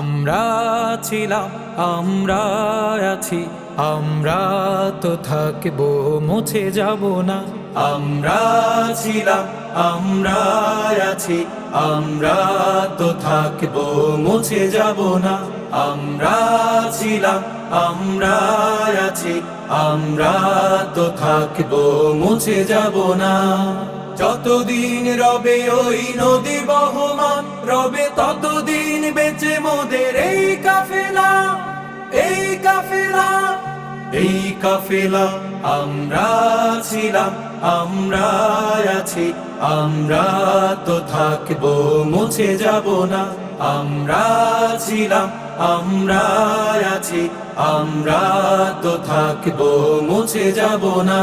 আমরা ছিলাম, আমরা আছি, আমরা তো থাকবো, মুছে যাব না। আমরা ছিলাম, আমরা আছি, আমরা তো থাকবো, মুছে যাব না। আমরা ছিলাম, আমরা আছি, আমরা তো থাকবো, মুছে যাব না। যতদিন রবে ওই নদী বহমান, রবে ততদিন বেঁচে মোদের এই কাফেলা, এই কাফেলা, এই কাফেলা। আমরা ছিলাম, আমরা আছি, আমরা তো থাকবো, মুছে যাব না। আমরা ছিলাম, আমরা আছি, আমরা তো থাকবো, মুছে যাব না।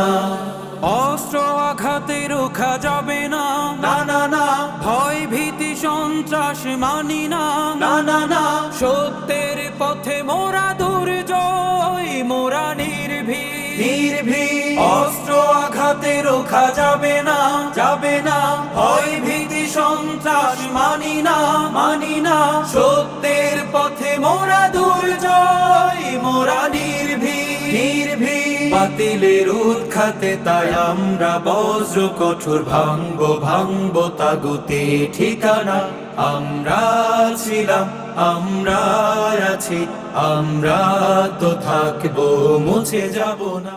অস্ত্র আঘাতে রোখা যাবে না, না না না। ভয় ভীতি সন্ত্রাস মানি না, না না না। সত্যের পথে মোরা দুর্জয়, মোরা নির্ভীক, নির্ভীক। অস্ত্র আঘাতে রোখা যাবে না, যাবে না। ভয় ভীতি সন্ত্রাস মানি না, মানি না। সত্যের পথে মোরা দুর্জয়, মোরা নির্ভীক, নির্ভীক। বাতিলের উৎখাতে তাই আমরা বজ্র কঠোর ভাঙবো, ভাঙবো তাগুতের ঠিকানা। আমরা ছিলাম, আমরা আছি, আমরা তো থাকবো, মুছে যাব না।